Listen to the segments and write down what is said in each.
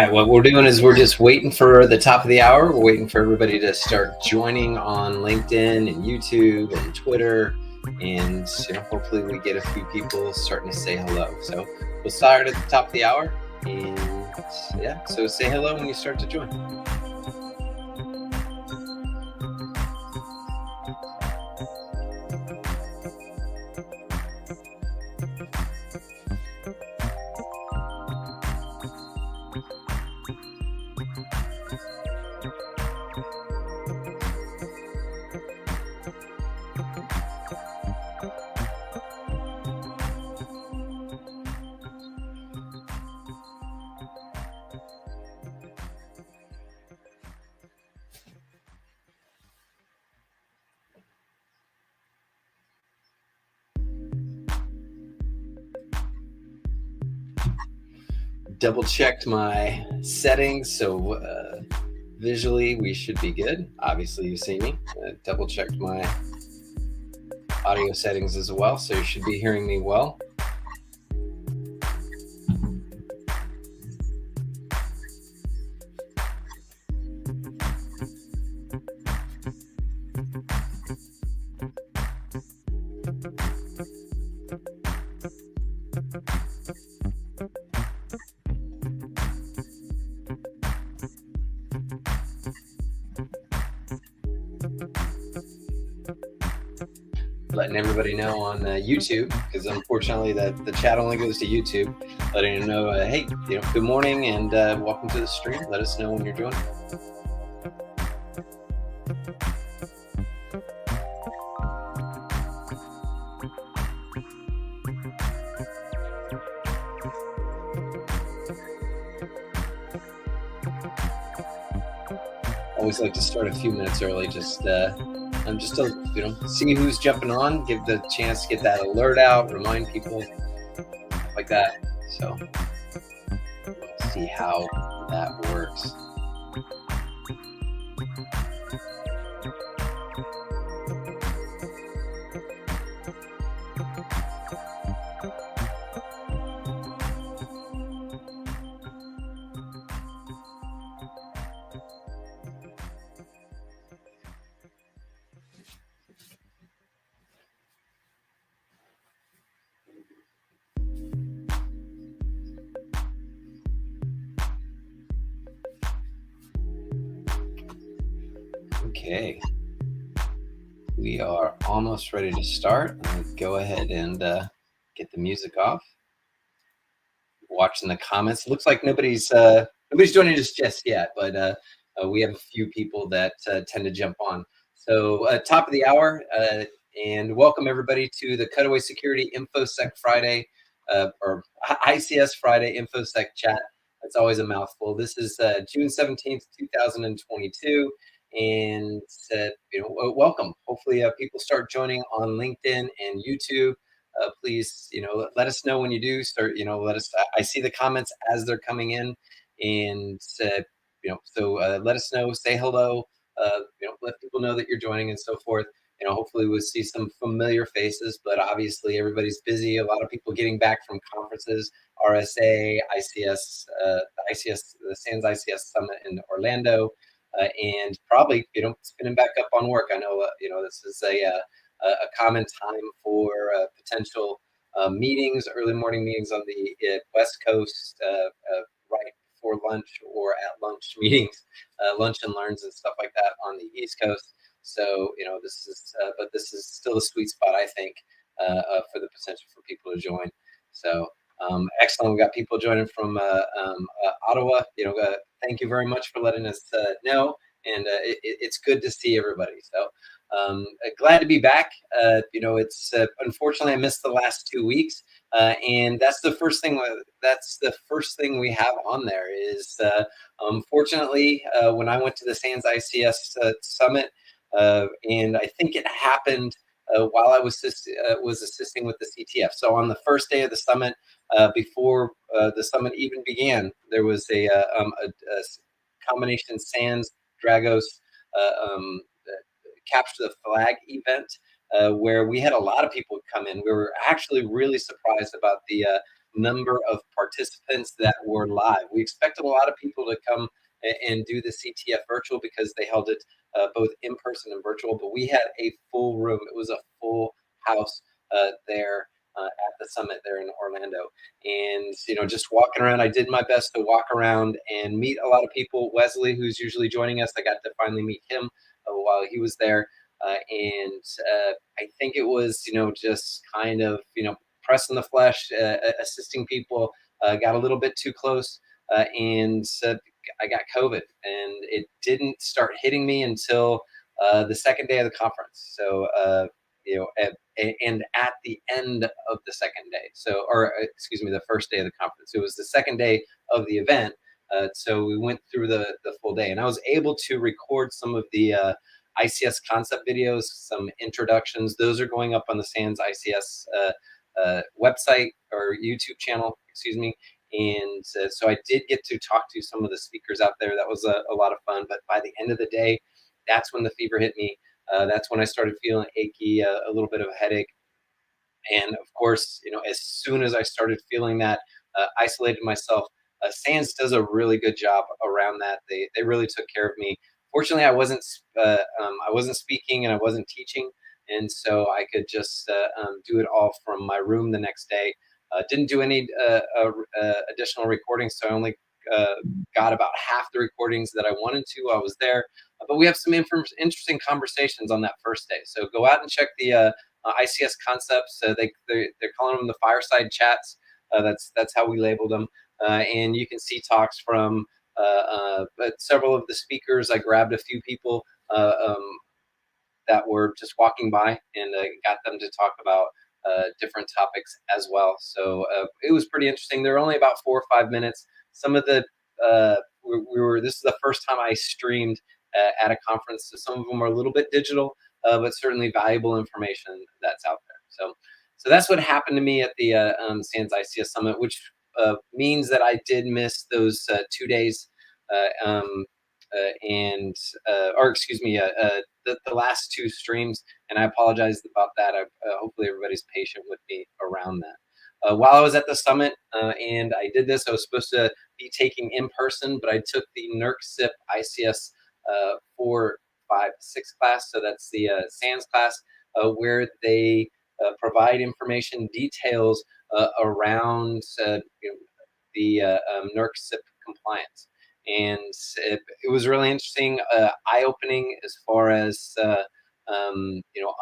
right, what we're doing is we're just waiting for the top of the hour. We're waiting for everybody to start joining on LinkedIn and YouTube and Twitter, and hopefully we get a few people starting to say hello. So we'll start at the top of the hour, and yeah, so say hello when you start to join. Double checked my settings, so visually we should be good. Obviously you see me. Double checked my audio settings as well, so you should be hearing me well. Letting everybody know on YouTube, because unfortunately the chat only goes to YouTube, letting you know, hey, good morning and welcome to the stream. Let us know when you're joining. Always like to start a few minutes early, just to see who's jumping on, give the chance to get that alert out, remind people, like that. So we'll see how that works. Okay, we are almost ready to start. Let's go ahead and get the music off. Watching the comments, looks like nobody's joining us just yet, but we have a few people that tend to jump on. So top of the hour, and welcome everybody to the Cutaway Security Infosec Friday, or ICS Friday Infosec chat. That's always a mouthful. This is June 17th, 2022. And welcome. Hopefully people start joining on LinkedIn and YouTube. Please, let us know when you do start. Let us. I see the comments as they're coming in, and so let us know. Say hello. Let people know that you're joining and so forth. Hopefully we'll see some familiar faces, but obviously everybody's busy. A lot of people getting back from conferences, RSA, ICS, the SANS ICS Summit in Orlando. And probably spinning back up on work. I know this is a common time for potential meetings, early morning meetings on the West Coast, right before lunch or at lunch meetings, lunch and learns and stuff like that on the East Coast. So this is, but this is still a sweet spot, I think, for the potential for people to join. So. Excellent. We got people joining from Ottawa. Thank you very much for letting us know, and it's good to see everybody. So glad to be back. It's unfortunately I missed the last 2 weeks, and that's the first thing. That's the first thing we have on there is unfortunately when I went to the SANS ICS Summit, and I think it happened while I was assisting with the CTF. So on the first day of the summit, before the summit even began, there was a combination SANS Dragos Capture the Flag event where we had a lot of people come in. We were actually really surprised about the number of participants that were live. We expected a lot of people to come and do the CTF virtual because they held it both in person and virtual, but we had a full room. It was a full house there at the summit there in Orlando. And, just walking around, I did my best to walk around and meet a lot of people. Wesley, who's usually joining us, I got to finally meet him while he was there. And I think it was, just kind of, pressing the flesh, assisting people, got a little bit too close, and I got COVID, and it didn't start hitting me until the second day of the conference. So, and at the end of the second day, or excuse me, the first day of the conference. It was the second day of the event. So we went through the full day, and I was able to record some of the ICS concept videos, some introductions. Those are going up on the SANS ICS website or YouTube channel, excuse me. And so I did get to talk to some of the speakers out there. That was a lot of fun. But by the end of the day, that's when the fever hit me. That's when I started feeling achy, a little bit of a headache. And of course, as soon as I started feeling that, isolated myself. SANS does a really good job around that. They really took care of me. Fortunately, I wasn't speaking and I wasn't teaching, and so I could just do it all from my room the next day. Didn't do any additional recordings, so I only got about half the recordings that I wanted to while I was there. But we have some interesting conversations on that first day. So go out and check the ICS concepts. They're calling them the fireside chats. That's how we labeled them. And you can see talks from several of the speakers. I grabbed a few people that were just walking by and got them to talk about different topics as well. So it was pretty interesting. They're only about 4 or 5 minutes. Some of the this is the first time I streamed at a conference. So some of them are a little bit digital, but certainly valuable information that's out there. So that's what happened to me at the SANS ICS Summit, which means that I did miss those 2 days, and or excuse me, the last two streams, and I apologize about that. Hopefully everybody's patient with me around that. While I was at the summit and I did this, I was supposed to be taking in person, but I took the NERC ICS 4, 5, 6 class. So that's the SANS class where they provide information details around the NERC compliance. And it was really interesting, eye-opening as far as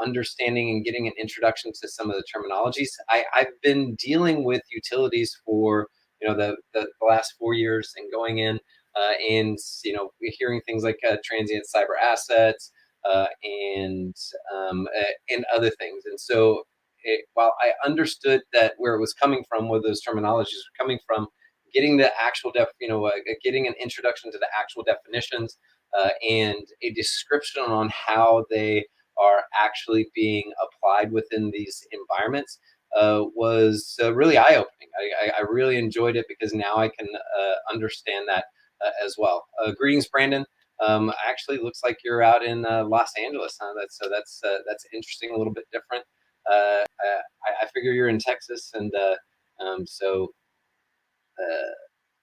understanding and getting an introduction to some of the terminologies. I've been dealing with utilities for the last 4 years and going in and hearing things like transient cyber assets and other things. And so while I understood that where it was coming from, where those terminologies were coming from, getting the actual getting an introduction to the actual definitions and a description on how they are actually being applied within these environments was really eye-opening. I really enjoyed it because now I can understand that as well. Greetings, Brandon. Actually, looks like you're out in Los Angeles, huh? That's interesting, a little bit different. I figure you're in Texas, and so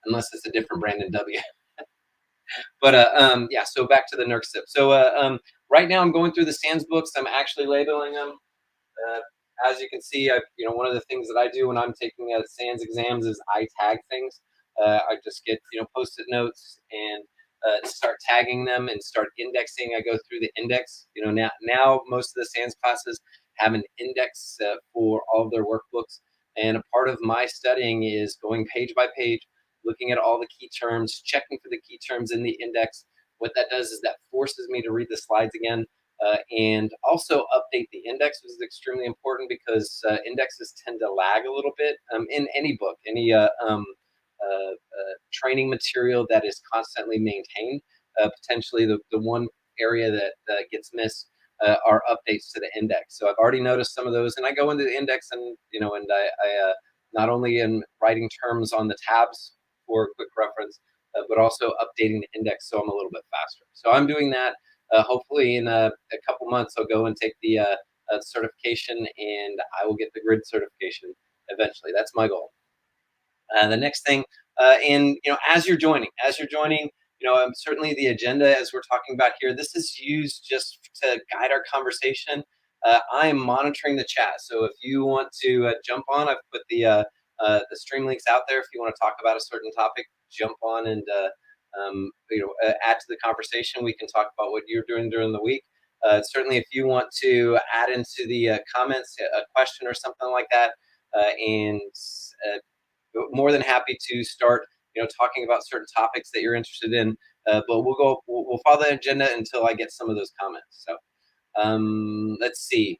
unless it's a different Brandon W. But yeah, so back to the NERC SIP. So right now I'm going through the SANS books. I'm actually labeling them. As you can see, one of the things that I do when I'm taking SANS exams is I tag things. I just get post-it notes and start tagging them and start indexing. I go through the index. Now most of the SANS classes have an index for all of their workbooks, and a part of my studying is going page by page, looking at all the key terms, checking for the key terms in the index. What that does is that forces me to read the slides again. And also update the index, which is extremely important because indexes tend to lag a little bit in any book, any training material that is constantly maintained. Potentially the one area that gets missed are updates to the index. So I've already noticed some of those, and I go into the index and I not only am writing terms on the tabs for quick reference, but also updating the index so I'm a little bit faster. So I'm doing that. Hopefully in a couple months, I'll go and take the certification, and I will get the grid certification eventually. That's my goal. The next thing, and as you're joining, certainly the agenda as we're talking about here, this is used just to guide our conversation. I am monitoring the chat, so if you want to jump on, I've put the stream links out there. If you want to talk about a certain topic, jump on and add to the conversation. We can talk about what you're doing during the week. Certainly, if you want to add into the comments a question or something like that, and more than happy to start, talking about certain topics that you're interested in. But we'll follow the agenda until I get some of those comments. So let's see.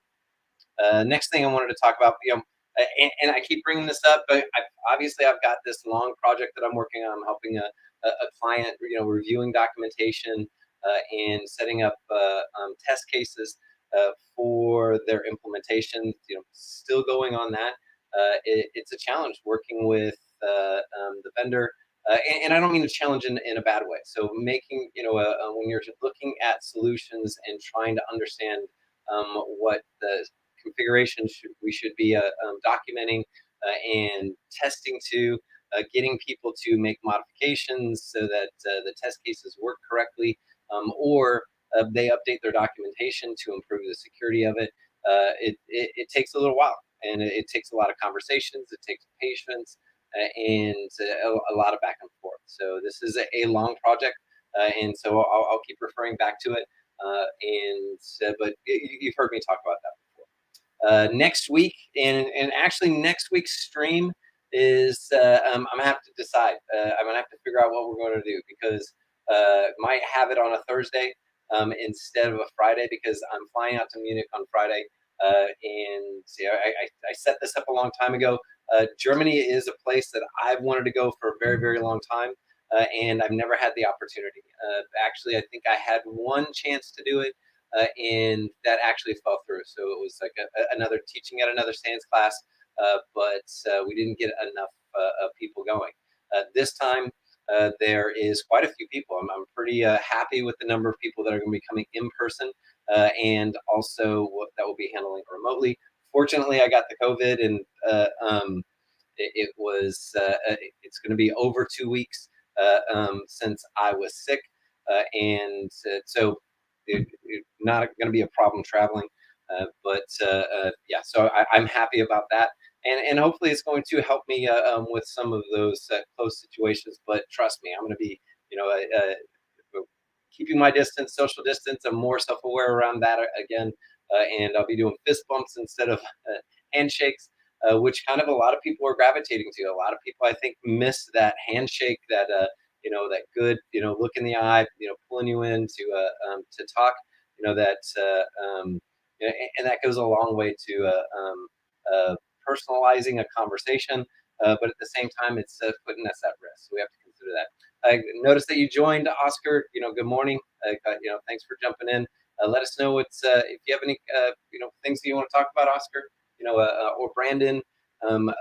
Next thing I wanted to talk about, and I keep bringing this up, but obviously I've got this long project that I'm working on. I'm helping a client, reviewing documentation and setting up test cases for their implementation. Still going on that. It's a challenge working with the vendor. And I don't mean a challenge in a bad way. So making, when you're looking at solutions and trying to understand what the configuration we should be documenting and testing to, getting people to make modifications so that the test cases work correctly, or they update their documentation to improve the security of it. It takes a little while, and it takes a lot of conversations. It takes patience and a lot of back and forth. So this is a long project, and so I'll keep referring back to it. But you've heard me talk about that before. Next week, and actually next week's stream is I'm gonna have to decide. I'm gonna have to figure out what we're going to do because might have it on a Thursday instead of a Friday because I'm flying out to Munich on Friday. And I set this up a long time ago. Germany is a place that I've wanted to go for a very, very long time, and I've never had the opportunity. Actually, I think I had one chance to do it, and that actually fell through. So it was like another teaching at another science class, but we didn't get enough people going. This time, there is quite a few people. I'm pretty happy with the number of people that are going to be coming in person, and also that will be handling remotely. Fortunately, I got the COVID, and it was it's going to be over 2 weeks since I was sick, and so it's not going to be a problem traveling. Yeah, so I'm happy about that, and hopefully it's going to help me with some of those close situations. But trust me, I'm going to be, you know, keeping my distance, social distance. I'm more self-aware around that again, and I'll be doing fist bumps instead of handshakes, which kind of a lot of people are gravitating to. A lot of people, I think, miss that handshake, that that good, look in the eye, pulling you in to talk, that, and that goes a long way to personalizing a conversation. But at the same time, it's putting us at risk. So we have to consider that. I noticed that you joined, Oscar. Good morning. Thanks for jumping in. Let us know if you have any things that you want to talk about, Oscar. Or Brandon, Abudin.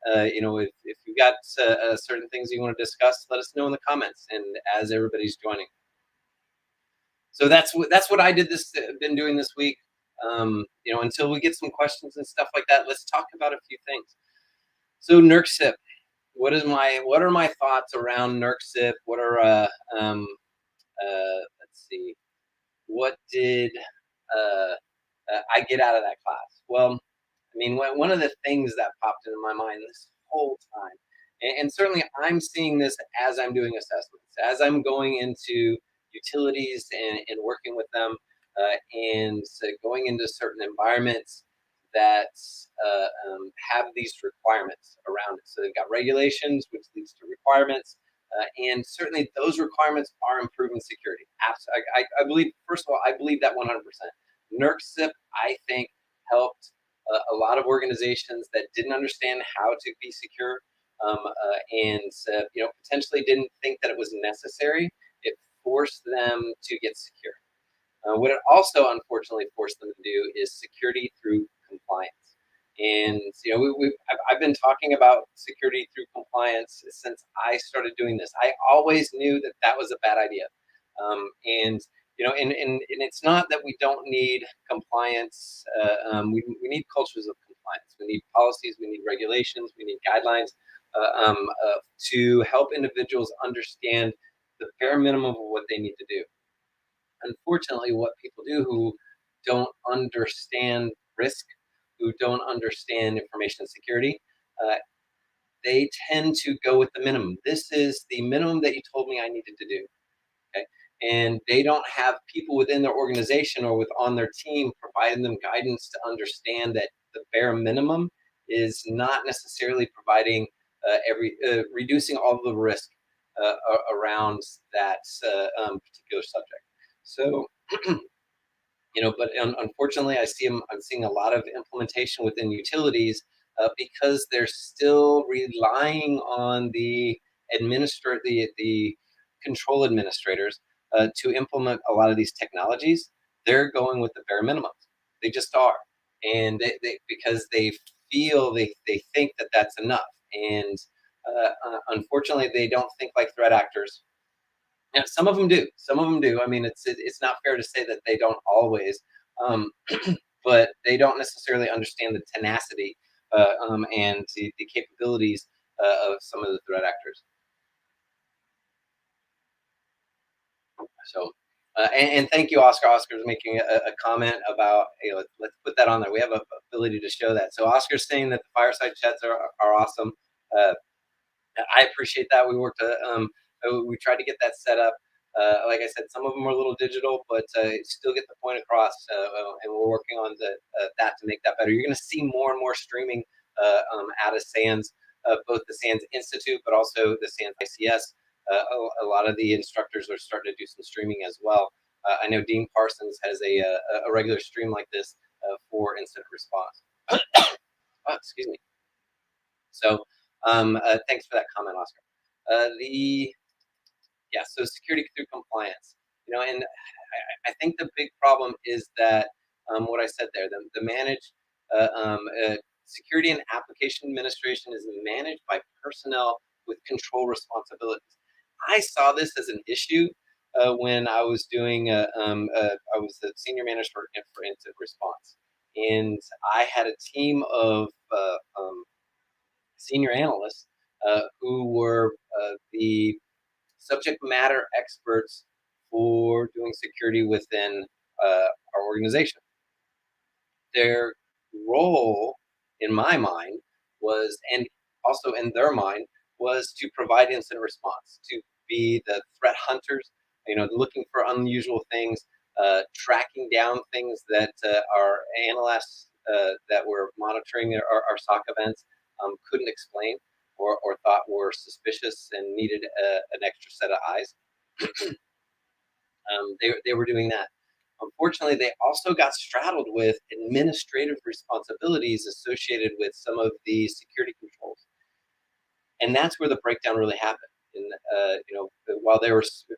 If you've got certain things you want to discuss, let us know in the comments. And as everybody's joining, so that's what I been doing this week. Until we get some questions and stuff like that, let's talk about a few things. So NERCSIP. What are my thoughts around NERCSIP? What are let's see, what did I get out of that class? Well, I mean, one of the things that popped into my mind this whole time, and certainly I'm seeing this as I'm doing assessments, as I'm going into utilities and working with them, and going into certain environments that have these requirements around it. So they've got regulations, which leads to requirements, and certainly those requirements are improving security. Absolutely, I believe. First of all, I believe that 100%. NERCSIP, I think, helped a lot of organizations that didn't understand how to be secure, and potentially didn't think that it was necessary. It forced them to get secure. What it also unfortunately forced them to do is security through compliance. And I've been talking about security through compliance since I started doing this. I always knew that was a bad idea, and and it's not that we don't need compliance. We need cultures of compliance. We need policies, we need regulations, we need guidelines to help individuals understand the bare minimum of what they need to do. Unfortunately, what people do who don't understand risk, who don't understand information security, uh, they tend to go with the minimum. This is the minimum that you told me I needed to do. Okay. And they don't have people within their organization or with on their team providing them guidance to understand that the bare minimum is not necessarily providing every reducing all of the risk around that particular subject. So but unfortunately, I'm seeing a lot of implementation within utilities because they're still relying on the control administrators to implement a lot of these technologies. They're going with the bare minimums. They just are, and because they think that that's enough, and unfortunately, they don't think like threat actors. Yeah, some of them do. Some of them do. I mean, it's not fair to say that they don't always, um, but they don't necessarily understand the tenacity and the capabilities of some of the threat actors. So, and thank you, Oscar. Oscar's making a comment about, hey, let's put that on there. We have a ability to show that. So Oscar's saying that the fireside chats are awesome. Uh, I appreciate that. We tried to get that set up. Like I said, some of them are a little digital, but still get the point across. And we're working on that to make that better. You're going to see more and more streaming out of SANS, both the SANS Institute, but also the SANS ICS. A lot of the instructors are starting to do some streaming as well. I know Dean Parsons has a regular stream like this for incident response. Excuse me. So thanks for that comment, Oscar. The Yeah, so security through compliance, and I think the big problem is that what I said there, the managed security and application administration is managed by personnel with control responsibilities. I saw this as an issue when I was I was the senior manager for incident response, and I had a team of senior analysts who were the subject matter experts for doing security within our organization. Their role, in my mind, and also in their mind, was to provide incident response, to be the threat hunters, looking for unusual things, tracking down things that our analysts that were monitoring our SOC events couldn't explain or thought were suspicious and needed an extra set of eyes. They were doing that. Unfortunately, they also got straddled with administrative responsibilities associated with some of the security controls, and that's where the breakdown really happened. And while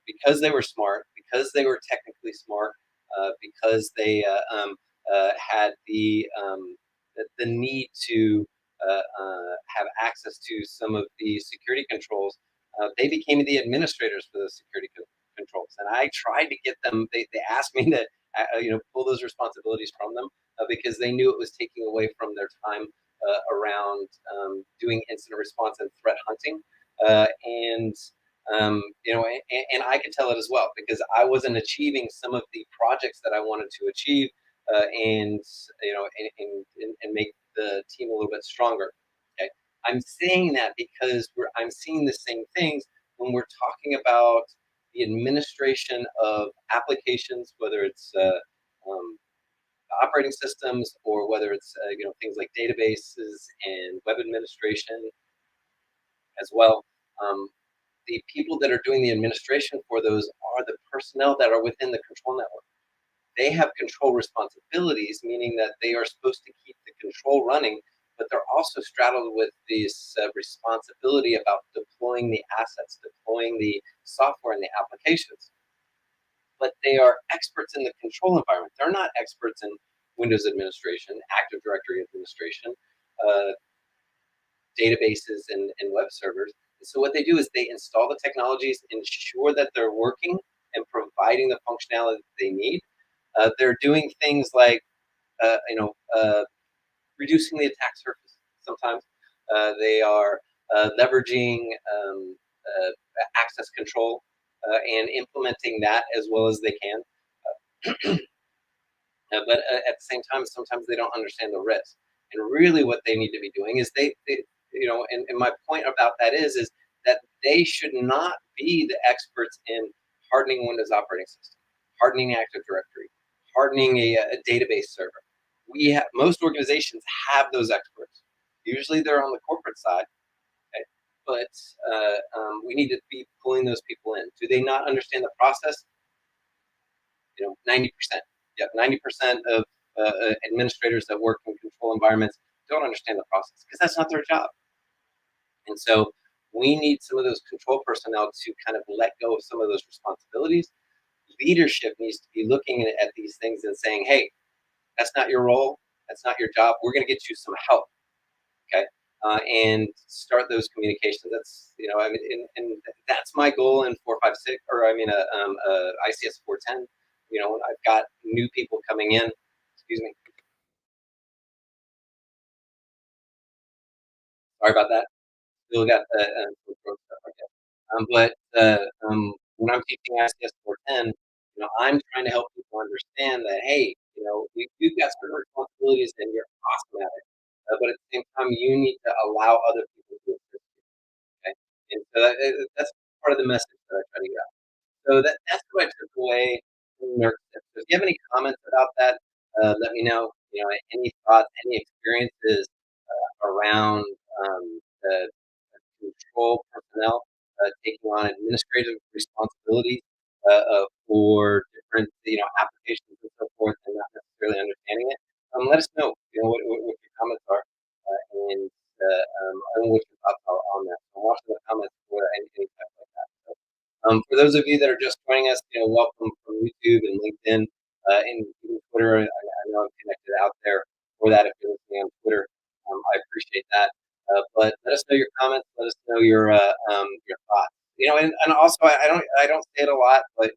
because they were smart, because they were technically smart, because they had the need to have access to some of the security controls, they became the administrators for the security controls. And I tried to get them. They asked me to pull those responsibilities from them because they knew it was taking away from their time around doing incident response and threat hunting. And and I could tell it as well because I wasn't achieving some of the projects that I wanted to achieve, and and make the team a little bit stronger. Okay, I'm saying that because I'm seeing the same things when we're talking about the administration of applications, whether it's operating systems or whether it's things like databases and web administration as well. Um, the people that are doing the administration for those are the personnel that are within the control network. They have control responsibilities, meaning that they are supposed to keep the control running, but they're also straddled with this responsibility about deploying the assets, deploying the software and the applications. But they are experts in the control environment. They're not experts in Windows administration, Active Directory administration, uh, databases and web servers. And so what they do is they install the technologies, ensure that they're working and providing the functionality that they need. They're doing things like, uh, you know, uh, reducing the attack surface. Sometimes they are leveraging access control and implementing that as well as they can. But at the same time, sometimes they don't understand the risk. And really, what they need to be doing is and my point about that is that they should not be the experts in hardening Windows operating system, hardening Active Directory, hardening a database server. Most organizations have those experts. Usually, they're on the corporate side, okay? But we need to be pulling those people in. Do they not understand the process? 90%. Yeah, 90% of administrators that work in control environments don't understand the process because that's not their job. And so we need some of those control personnel to kind of let go of some of those responsibilities. Leadership needs to be looking at these things and saying, hey, that's not your role. That's not your job. We're going to get you some help. Okay. And start those communications. That's, I mean, and that's my goal in 456, or ICS 410. When I've got new people coming in, excuse me, sorry about that. Still got the some throat stuff like that. When I'm teaching ICS 410, I'm trying to help people understand that, hey, you've got certain responsibilities and you're awesome at it. But at the same time, you need to allow other people to assist you. Okay. And so that's part of the message that I try to get out. So that's what I took away from nurse tips. So if you have any comments about that, let me know. Any thoughts, any experiences around the control personnel taking on administrative responsibilities for different applications and so forth, and not necessarily understanding it. Let us know. What your comments are, and what your thoughts are on that. So I'm watching the comments for anything like that. So, for those of you that are just joining us, welcome from YouTube and LinkedIn and even Twitter. I know I'm connected out there for that if you're listening on Twitter. I appreciate that. But let us know your comments. Let us know your thoughts. And also I don't say it a lot, but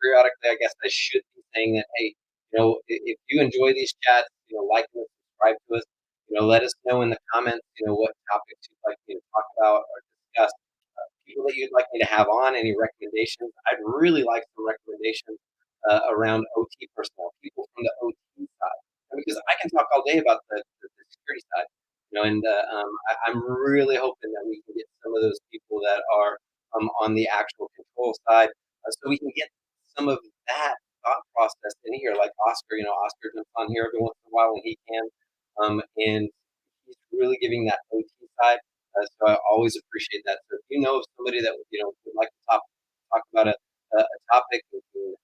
periodically I guess I should be saying that. Hey, if you enjoy these chats, like and subscribe to us. Let us know in the comments. What topics you'd like me to talk about or discuss. People that you'd like me to have on. Any recommendations? I'd really like some recommendations around OT personnel, people from the OT side, because I can talk all day about the security side. And I'm really hoping that we can get some of those people that are on the actual control side, so we can get some of that thought process in here. Like Oscar, Oscar jumps on here every once in a while when he can, and he's really giving that OT side. So I always appreciate that. So if you know of somebody that would like to talk about a topic who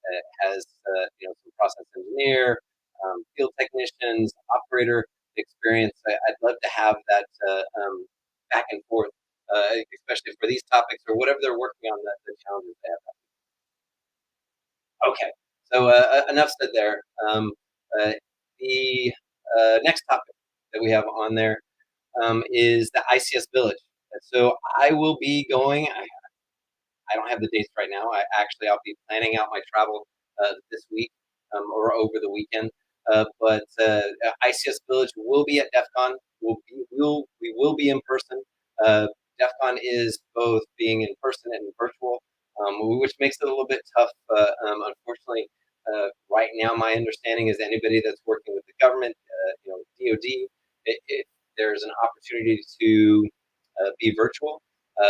has some process engineer, field technicians, operator experience, I'd love to have that back and forth, especially for these topics or whatever they're working on, the challenges they have. Okay, so enough said there. Uh, the next topic that we have on there is the ICS Village. So I will be going. I don't have the dates right now. I'll be planning out my travel this week or over the weekend. But ICS Village will be at DEF CON. We will be in person. DEF CON is both being in person and virtual, which makes it a little bit tough. Unfortunately, right now, my understanding is anybody that's working with the government, DoD, if there's an opportunity to be virtual,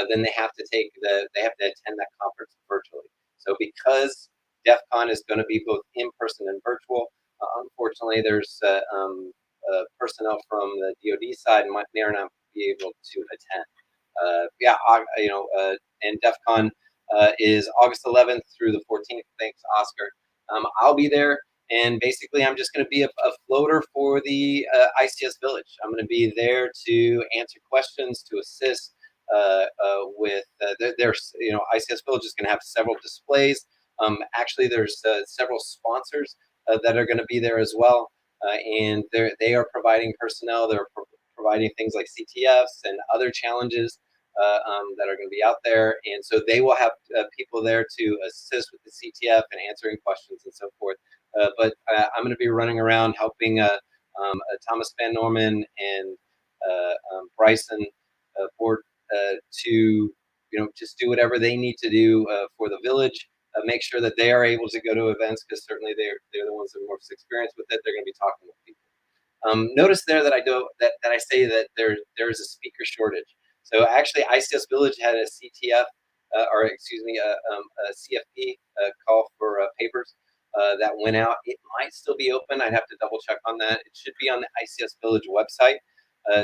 then they have to attend that conference virtually. So because DEF CON is going to be both in person and virtual, unfortunately, there's personnel from the DoD side may or not be able to attend. And DEF CON is August 11th through the 14th. Thanks, Oscar. I'll be there. And basically, I'm just going to be a floater for the ICS Village. I'm going to be there to answer questions, to assist with there's ICS Village is going to have several displays. Actually, there's several sponsors that are going to be there as well, and they are providing personnel. They're providing things like CTFs and other challenges that are going to be out there, and so they will have people there to assist with the CTF and answering questions and so forth. But I'm going to be running around helping Thomas Van Norman and Bryson board to just do whatever they need to do for the village. Make sure that they are able to go to events because certainly they're the ones that are most experienced with it. They're going to be talking with people. Notice there that I say that there is a speaker shortage. So actually, ICS Village had a CTF or excuse me a CFP call for papers that went out. It might still be open. I'd have to double check on that. It should be on the ICS Village website.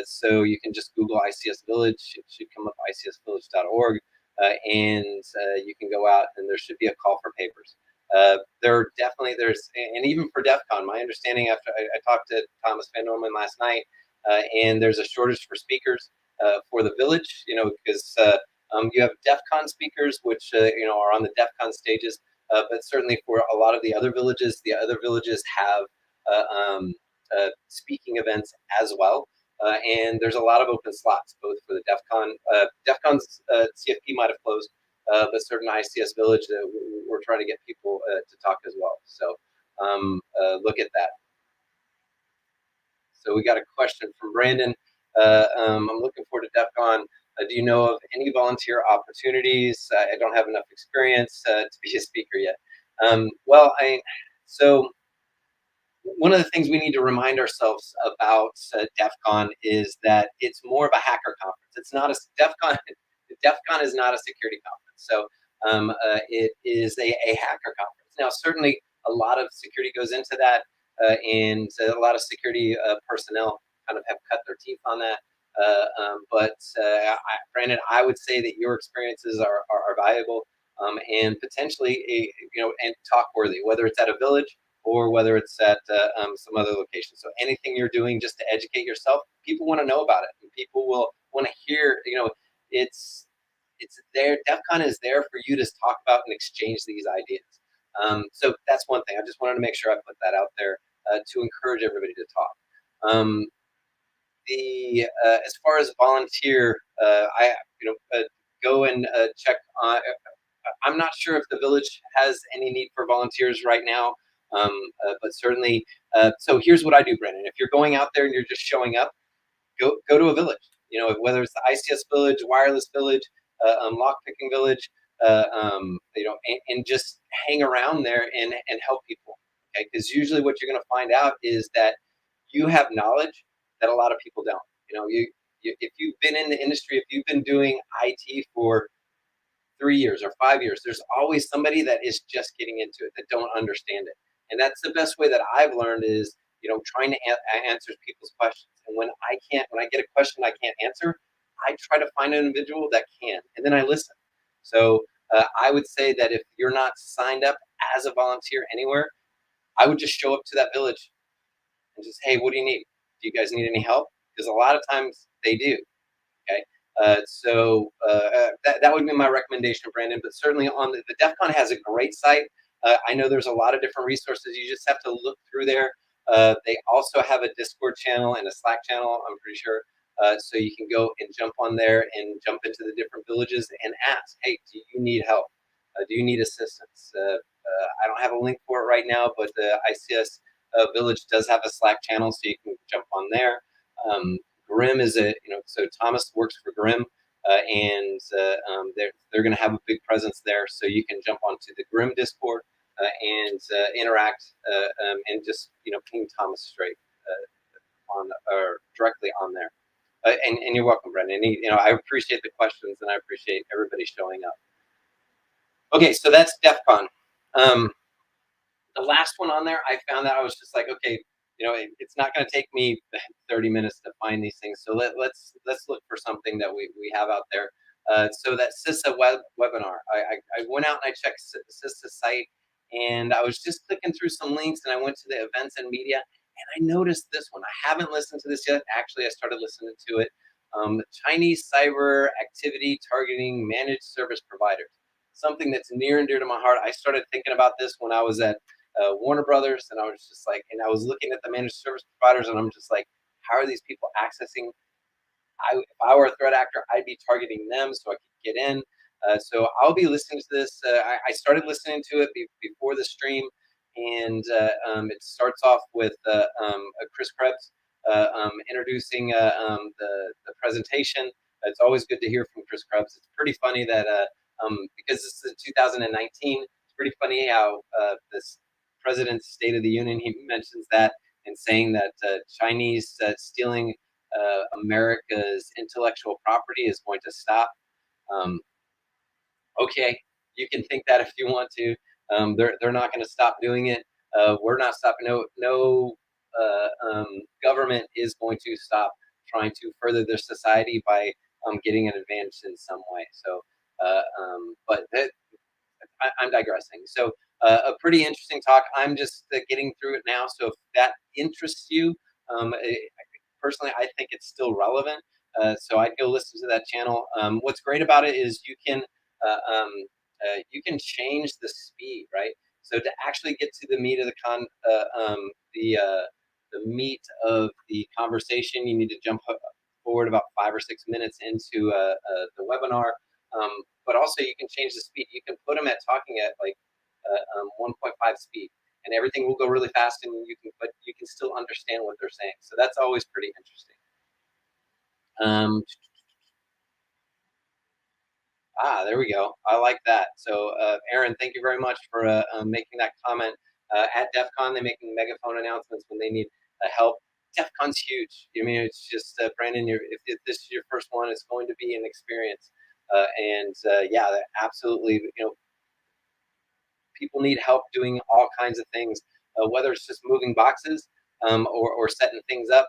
So you can just Google ICS Village. It should come up icsvillage.org, and you can go out and there should be a call for papers. There's and even for DEF CON, my understanding after I talked to Thomas Van Norman last night, and there's a shortage for speakers for the village, because you have DEF CON speakers, which, are on the DEF CON stages, but certainly for a lot of the other villages have speaking events as well. And there's a lot of open slots, both for the DEF CON. DEF CON's CFP might have closed, but certain ICS Village, we're trying to get people to talk as well. So look at that. So we got a question from Brandon. I'm looking forward to DEF CON. Do you know of any volunteer opportunities? I don't have enough experience to be a speaker yet. So one of the things we need to remind ourselves about DEF CON is that it's more of a hacker conference. It's not a DEF CON. DEF CON is not a security conference. So it is a hacker conference. Now, certainly a lot of security goes into that, and a lot of security personnel kind of have cut their teeth on that. Brandon, I would say that your experiences are valuable and potentially and talk worthy, whether it's at a village or whether it's at some other location. So anything you're doing just to educate yourself, people want to know about it, and people will want to hear. It's there. DEF CON is there for you to talk about and exchange these ideas. So that's one thing. I just wanted to make sure I put that out there to encourage everybody to talk. As far as volunteer, I go and check on. I'm not sure if the village has any need for volunteers right now, but certainly. So here's what I do, Brendan. If you're going out there and you're just showing up, go to a village. Whether it's the ICS Village, Wireless Village, Lockpicking Village, and just hang around there and help people. Okay, because usually what you're going to find out is that you have knowledge that a lot of people don't. If you've been in the industry, if you've been doing IT for 3 years or 5 years, there's always somebody that is just getting into it that don't understand it. And that's the best way that I've learned is, trying to answer people's questions. And when I get a question I can't answer, I try to find an individual that can, and then I listen. So I would say that if you're not signed up as a volunteer anywhere, I would just show up to that village and just, hey, what do you need? Do you guys need any help? Because a lot of times they do. Okay. That would be my recommendation, Brandon. But certainly on the DEF CON has a great site. I know there's a lot of different resources. You just have to look through there. They also have a Discord channel and a Slack channel, I'm pretty sure. So you can go and jump on there and jump into the different villages and ask, hey, do you need help? Do you need assistance? I don't have a link for it right now, but the ICS Village does have a Slack channel, so you can jump on there. Grim is so Thomas works for Grim, and they're going to have a big presence there, so you can jump onto the Grim Discord and interact and just ping Thomas straight on or directly on there. And you're welcome, Brendan. I appreciate the questions and I appreciate everybody showing up. Okay, so that's DEF CON. The last one on there, I found that I was just like, okay, it's not going to take me 30 minutes to find these things. So let's look for something that we have out there. So that CISA webinar, I went out and I checked CISA site, and I was just clicking through some links, and I went to the events and media, and I noticed this one. I haven't listened to this yet. Actually, I started listening to it. Chinese cyber activity targeting managed service providers. Something that's near and dear to my heart. I started thinking about this when I was at Warner Brothers, and I was just like, and I was looking at the managed service providers, and I'm just like, how are these people accessing? If I were a threat actor, I'd be targeting them so I could get in. So I'll be listening to this. I started listening to it before the stream, and it starts off with Chris Krebs introducing the presentation. It's always good to hear from Chris Krebs. It's pretty funny that because this is 2019, it's pretty funny how this President's State of the Union, he mentions that and saying that Chinese stealing America's intellectual property is going to stop. Um, okay, you can think that if you want to. They're not going to stop doing it. We're not stopping. No government is going to stop trying to further their society by getting an advantage in some way. So, but I'm digressing. So, a pretty interesting talk. I'm just getting through it now. So, if that interests you, personally, I think it's still relevant. So, I'd go listen to that channel. What's great about it is you can change the speed, right? So, to actually get to the meat of the meat of the conversation, you need to jump forward about 5 or 6 minutes into the webinar. But also you can change the speed. You can put them at talking at like 1.5 speed, and everything will go really fast, and but you can still understand what they're saying. So that's always pretty interesting. There we go. I like that. So, Aaron, thank you very much for making that comment. At DEF CON, they make megaphone announcements when they need help. DEF CON's huge. I mean, it's just, Brandon, if this is your first one, it's going to be an experience. Yeah, absolutely. People need help doing all kinds of things, whether it's just moving boxes or setting things up.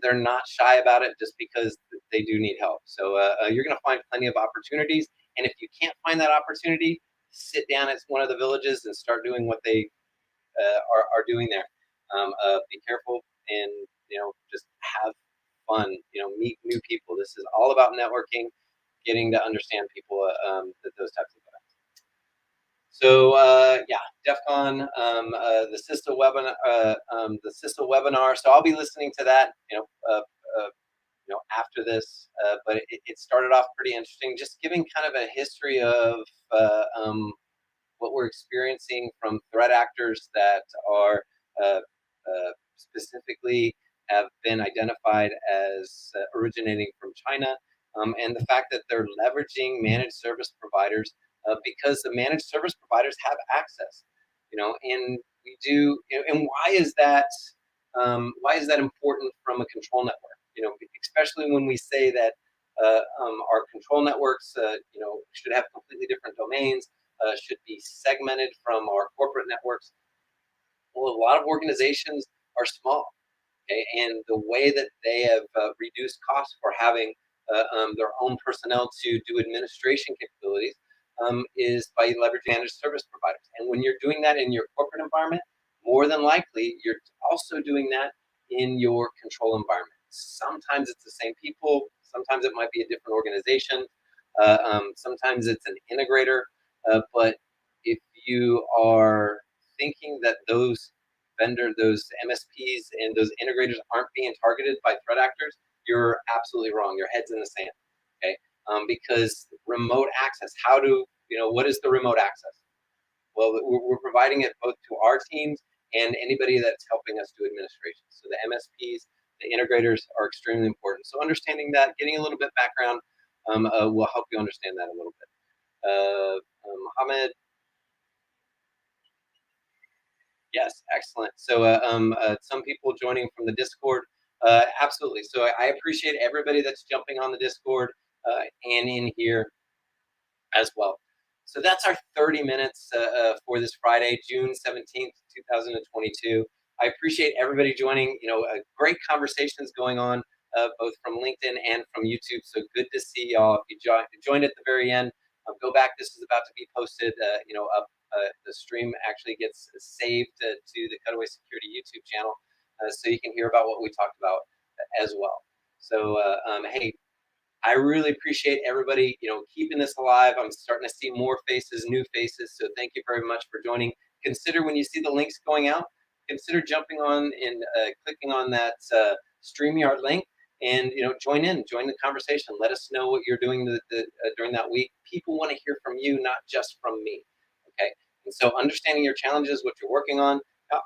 They're not shy about it just because they do need help. So you're going to find plenty of opportunities. And if you can't find that opportunity, sit down at one of the villages and start doing what they are doing there. Be careful and just have fun. Meet new people. This is all about networking, getting to understand people. Those types of events. So yeah, DEF CON, the CISA webinar. So I'll be listening to that, after this. But it started off pretty interesting, just giving kind of a history of what we're experiencing from threat actors that are specifically have been identified as originating from China, and the fact that they're leveraging managed service providers because the managed service providers have access, and we do. And why is that? Why is that important from a control network? Especially when we say that our control networks, should have completely different domains, should be segmented from our corporate networks. Well, a lot of organizations are small, okay, and the way that they have reduced costs for having their own personnel to do administration capabilities is by leveraging managed service providers. And when you're doing that in your corporate environment, more than likely you're also doing that in your control environment. Sometimes it's the same people, sometimes it might be a different organization, sometimes it's an integrator, but if you are thinking that those MSPs and those integrators aren't being targeted by threat actors, you're absolutely wrong. Your head's in the sand, okay? Because remote access, what is the remote access? Well, we're providing it both to our teams and anybody that's helping us do administration. So the MSPs, the integrators are extremely important. So understanding that, getting a little bit background will help you understand that a little bit. Mohammed, yes, excellent. So some people joining from the Discord, absolutely. So I appreciate everybody that's jumping on the Discord and in here as well. So that's our 30 minutes for this Friday, June 17th, 2022. I appreciate everybody joining. Great conversations going on both from LinkedIn and from YouTube. So good to see y'all. If you joined at the very end, go back. This is about to be posted, up. The stream actually gets saved to the Cutaway Security YouTube channel, so you can hear about what we talked about as well. So, hey, I really appreciate everybody, keeping this alive. I'm starting to see more faces, new faces. So thank you very much for joining. Consider when you see the links going out, consider jumping on and clicking on that StreamYard link and, join the conversation. Let us know what you're doing during that week. People want to hear from you, not just from me. Okay. And so understanding your challenges, what you're working on,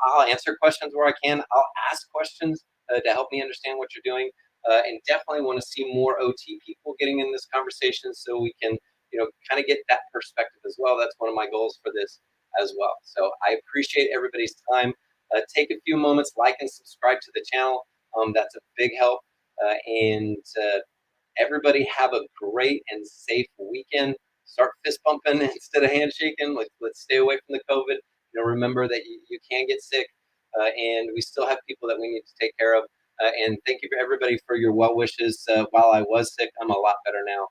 I'll answer questions where I can. I'll ask questions to help me understand what you're doing. And definitely want to see more OT people getting in this conversation so we can, kind of get that perspective as well. That's one of my goals for this as well. So I appreciate everybody's time. Take a few moments, like and subscribe to the channel. That's a big help. And everybody have a great and safe weekend. Start fist bumping instead of handshaking. Let's stay away from the COVID. Remember that you can get sick, and we still have people that we need to take care of. And thank you for everybody for your well wishes while I was sick. I'm a lot better now.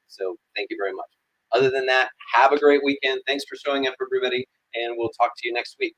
So thank you very much. Other than that, have a great weekend. Thanks for showing up, everybody, and we'll talk to you next week.